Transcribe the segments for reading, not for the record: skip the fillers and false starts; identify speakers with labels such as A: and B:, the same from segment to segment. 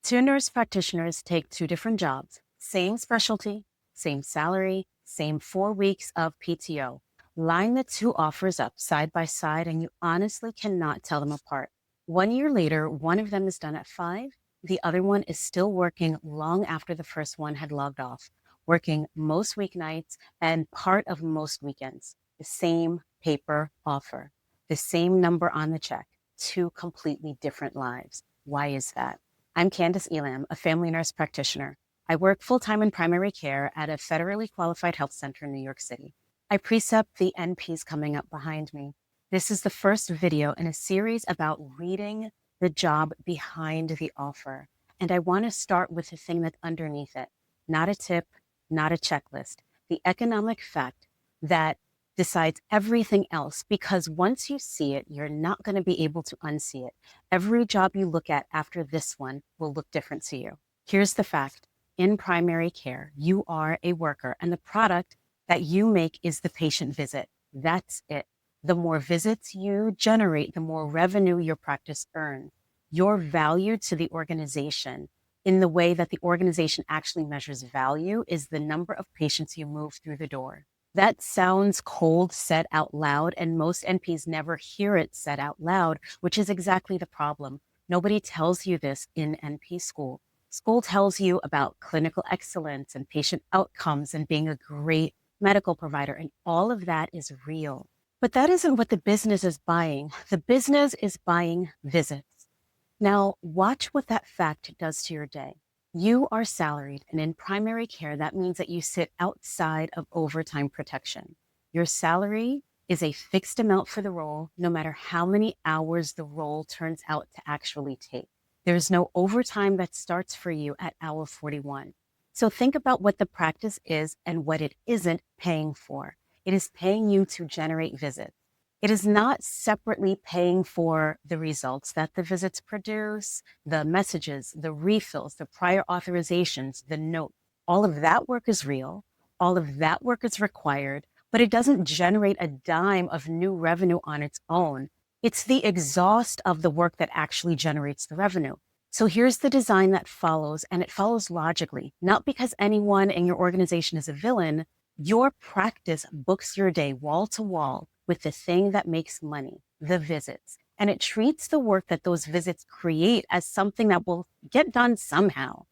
A: Two nurse practitioners take two different jobs, same specialty, same salary, same 4 weeks of PTO. Line the two offers up side by side, and you honestly cannot tell them apart. 1 year later, one of them is done at 5. The other one is still working long after the first one had logged off, working most weeknights and part of most weekends. The same paper offer, the same number on the check, two completely different lives. Why is that? I'm Candace Elam, a family nurse practitioner. I work full-time in primary care at a federally qualified health center in New York City. I precept the NPs coming up behind me. This is the first video in a series about reading the job behind the offer. And I want to start with the thing that's underneath it. Not a tip, not a checklist. The economic fact that decides everything else, because once you see it, you're not going to be able to unsee it. Every job you look at after this one will look different to you. Here's the fact. In primary care, you are a worker, and the product that you make is the patient visit. That's it. The more visits you generate, the more revenue your practice earns. Your value to the organization, in the way that the organization actually measures value, is the number of patients you move through the door. That sounds cold said out loud, and most NPs never hear it said out loud, which is exactly the problem. Nobody tells you this in NP school. School tells you about clinical excellence and patient outcomes and being a great medical provider, and all of that is real. But that isn't what the business is buying. The business is buying visits. Now, watch what that fact does to your day. You are salaried, and in primary care, that means that you sit outside of overtime protection. Your salary is a fixed amount for the role, no matter how many hours the role turns out to actually take. There's no overtime that starts for you at hour 41. So think about what the practice is and what it isn't paying for. It is paying you to generate visits. It is not separately paying for the results that the visits produce, the messages, the refills, the prior authorizations, the note. All of that work is real. All of that work is required, but it doesn't generate a dime of new revenue on its own. It's the exhaust of the work that actually generates the revenue. So here's the design that follows, and it follows logically, not because anyone in your organization is a villain. Your practice books your day wall to wall with the thing that makes money, the visits. And it treats the work that those visits create as something that will get done somehow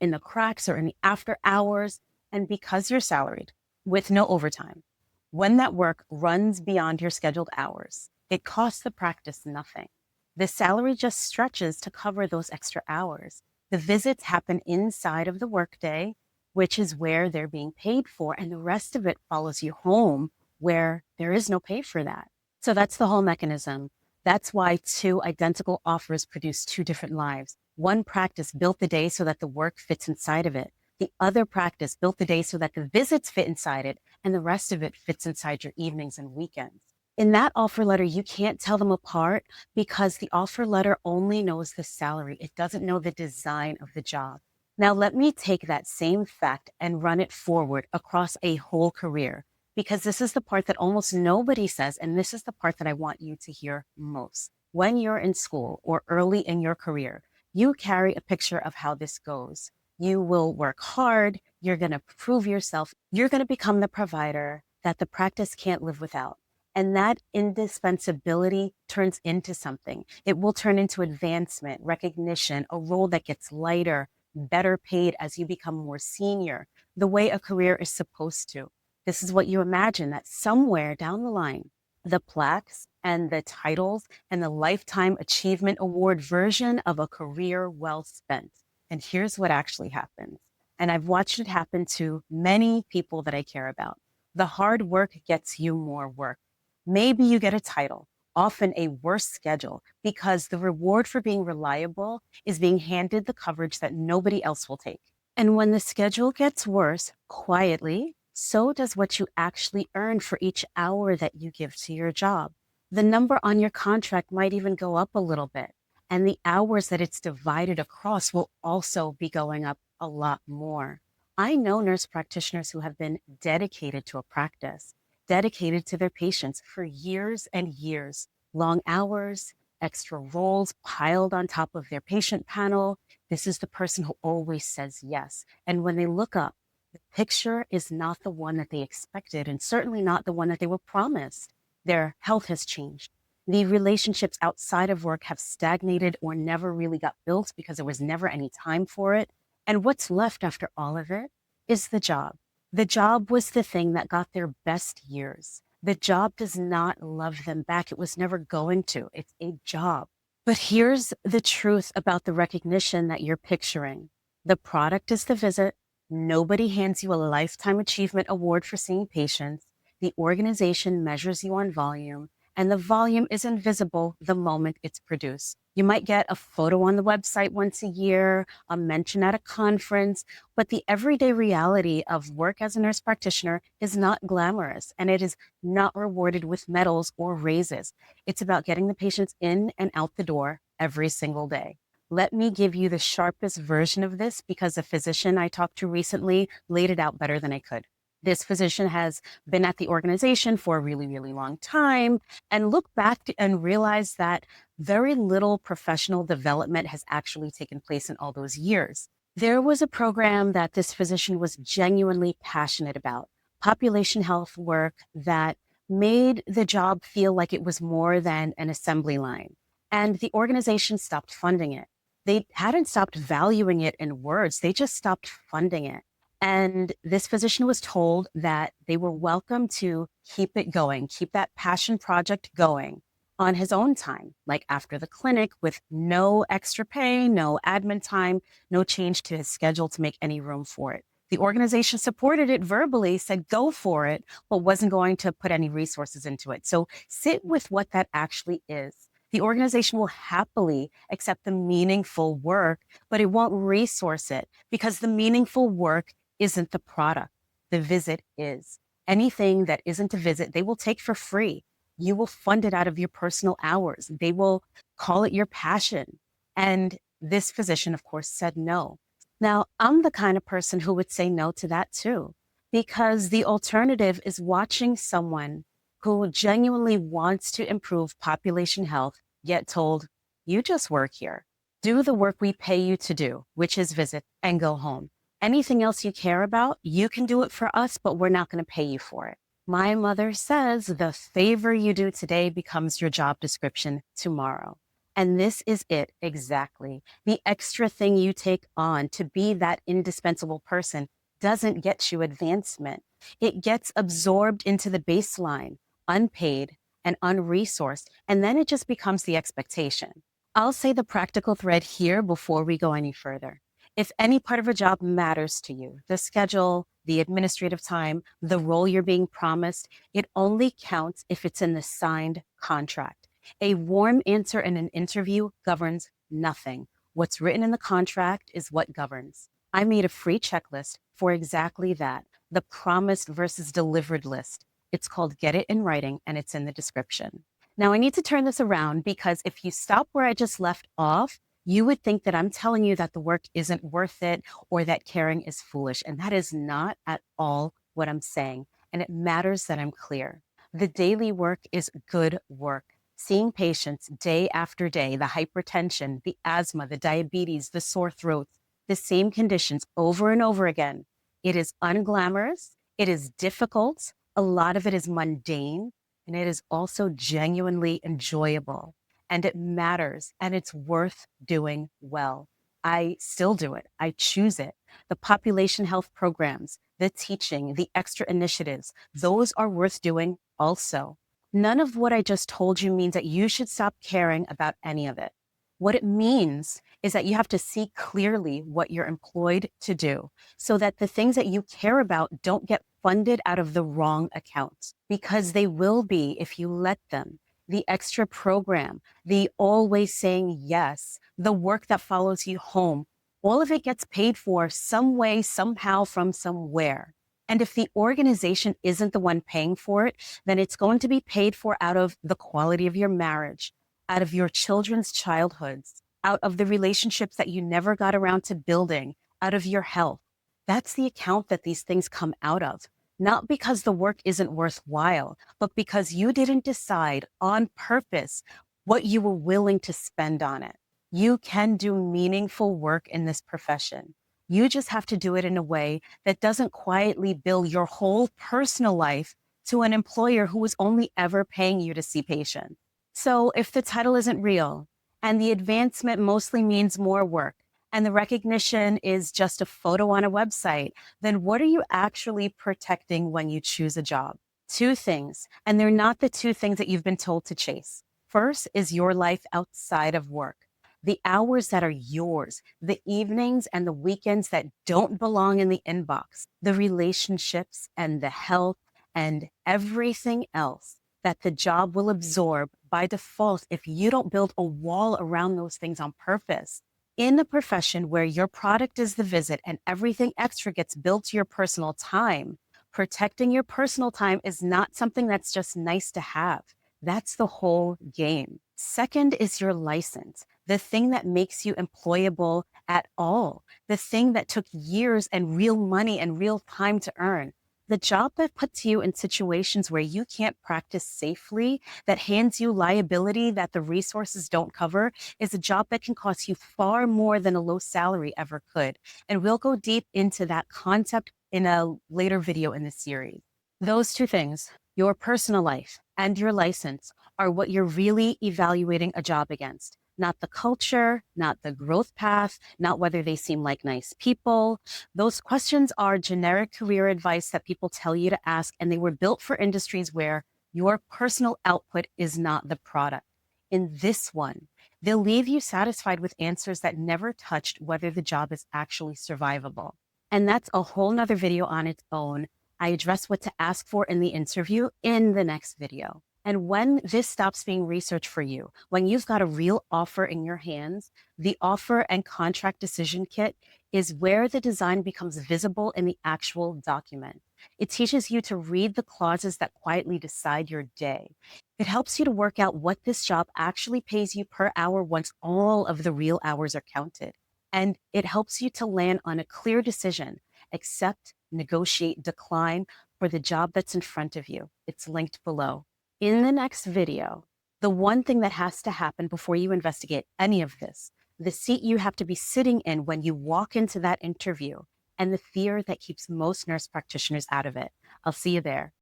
A: in the cracks or in the after hours. And because you're salaried with no overtime, when that work runs beyond your scheduled hours, it costs the practice nothing. The salary just stretches to cover those extra hours. The visits happen inside of the workday, which is where they're being paid for, and the rest of it follows you home where there is no pay for that. So that's the whole mechanism. That's why two identical offers produce two different lives. One practice built the day so that the work fits inside of it. The other practice built the day so that the visits fit inside it, and the rest of it fits inside your evenings and weekends. In that offer letter, you can't tell them apart because the offer letter only knows the salary. It doesn't know the design of the job. Now, let me take that same fact and run it forward across a whole career, because this is the part that almost nobody says, and this is the part that I want you to hear most. When you're in school or early in your career, you carry a picture of how this goes. You will work hard. You're going to prove yourself. You're going to become the provider that the practice can't live without. And that indispensability turns into something. It will turn into advancement, recognition, a role that gets lighter, better paid as you become more senior, the way a career is supposed to. This is what you imagine, that somewhere down the line, the plaques and the titles and the Lifetime Achievement Award version of a career well spent. And here's what actually happens. And I've watched it happen to many people that I care about. The hard work gets you more work. Maybe you get a title, often a worse schedule, because the reward for being reliable is being handed the coverage that nobody else will take. And when the schedule gets worse, quietly, so does what you actually earn for each hour that you give to your job. The number on your contract might even go up a little bit, and the hours that it's divided across will also be going up a lot more. I know nurse practitioners who have been dedicated to a practice, dedicated to their patients for years and years, long hours, extra roles piled on top of their patient panel, This is the person who always says yes. And when they look up, the picture is not the one that they expected, and certainly not the one that they were promised. Their health has changed. The relationships outside of work have stagnated or never really got built because there was never any time for it. And what's left after all of it is the job. The job was the thing that got their best years. The job does not love them back. It was never going to. It's a job. But here's the truth about the recognition that you're picturing. The product is the visit. Nobody hands you a lifetime achievement award for seeing patients. The organization measures you on volume, and the volume is invisible the moment it's produced. You might get a photo on the website once a year, a mention at a conference, but the everyday reality of work as a nurse practitioner is not glamorous, and it is not rewarded with medals or raises. It's about getting the patients in and out the door every single day. Let me give you the sharpest version of this because a physician I talked to recently laid it out better than I could. This physician has been at the organization for a really, really long time and looked back and realized that very little professional development has actually taken place in all those years. There was a program that this physician was genuinely passionate about, population health work that made the job feel like it was more than an assembly line. And the organization stopped funding it. They hadn't stopped valuing it in words, they just stopped funding it. And this physician was told that they were welcome to keep it going, keep that passion project going on his own time, like after the clinic, with no extra pay, no admin time, no change to his schedule to make any room for it. The organization supported it verbally, said go for it, but wasn't going to put any resources into it. So sit with what that actually is. The organization will happily accept the meaningful work, but it won't resource it because the meaningful work isn't the product. The visit is. Anything that isn't a visit, they will take for free. You will fund it out of your personal hours. They will call it your passion. And this physician, of course, said no. Now, I'm the kind of person who would say no to that too, because the alternative is watching someone who genuinely wants to improve population health get told, you just work here. Do the work we pay you to do, which is visit and go home. Anything else you care about, you can do it for us, but we're not going to pay you for it. My mother says the favor you do today becomes your job description tomorrow. And this is it exactly. The extra thing you take on to be that indispensable person doesn't get you advancement. It gets absorbed into the baseline, unpaid and unresourced, and then it just becomes the expectation. I'll say the practical thread here before we go any further. If any part of a job matters to you, the schedule, the administrative time, the role you're being promised, it only counts if it's in the signed contract. A warm answer in an interview governs nothing. What's written in the contract is what governs. I made a free checklist for exactly that, the promised versus delivered list. It's called Get It in Writing, and it's in the description. Now, I need to turn this around because if you stop where I just left off, you would think that I'm telling you that the work isn't worth it or that caring is foolish. And that is not at all what I'm saying. And it matters that I'm clear. The daily work is good work. Seeing patients day after day, the hypertension, the asthma, the diabetes, the sore throats, the same conditions over and over again. It is unglamorous. It is difficult. A lot of it is mundane. And it is also genuinely enjoyable. And it matters, and it's worth doing well. I still do it. I choose it. The population health programs, the teaching, the extra initiatives, those are worth doing also. None of what I just told you means that you should stop caring about any of it. What it means is that you have to see clearly what you're employed to do so that the things that you care about don't get funded out of the wrong accounts, because they will be if you let them. The extra program, the always saying yes, the work that follows you home, all of it gets paid for some way, somehow, from somewhere. And if the organization isn't the one paying for it, then it's going to be paid for out of the quality of your marriage, out of your children's childhoods, out of the relationships that you never got around to building, out of your health. That's the account that these things come out of. Not because the work isn't worthwhile, but because you didn't decide on purpose what you were willing to spend on it. You can do meaningful work in this profession. You just have to do it in a way that doesn't quietly bill your whole personal life to an employer who is only ever paying you to see patients. So if the title isn't real and the advancement mostly means more work and the recognition is just a photo on a website, then what are you actually protecting when you choose a job? Two things, and they're not the two things that you've been told to chase. First is your life outside of work, the hours that are yours, the evenings and the weekends that don't belong in the inbox, the relationships and the health and everything else that the job will absorb by default if you don't build a wall around those things on purpose. In a profession where your product is the visit and everything extra gets billed to your personal time, protecting your personal time is not something that's just nice to have. That's the whole game. Second is your license, the thing that makes you employable at all, the thing that took years and real money and real time to earn. The job that puts you in situations where you can't practice safely, that hands you liability that the resources don't cover, is a job that can cost you far more than a low salary ever could. And we'll go deep into that concept in a later video in the series. Those two things, your personal life and your license, are what you're really evaluating a job against. Not the culture, not the growth path, not whether they seem like nice people. Those questions are generic career advice that people tell you to ask, and they were built for industries where your personal output is not the product. In this one, they'll leave you satisfied with answers that never touched whether the job is actually survivable. And that's a whole nother video on its own. I address what to ask for in the interview in the next video. And when this stops being research for you, when you've got a real offer in your hands, the offer and contract decision kit is where the design becomes visible in the actual document. It teaches you to read the clauses that quietly decide your day. It helps you to work out what this job actually pays you per hour once all of the real hours are counted. And it helps you to land on a clear decision: accept, negotiate, decline for the job that's in front of you. It's linked below. In the next video, the one thing that has to happen before you investigate any of this, the seat you have to be sitting in when you walk into that interview, and the fear that keeps most nurse practitioners out of it. I'll see you there.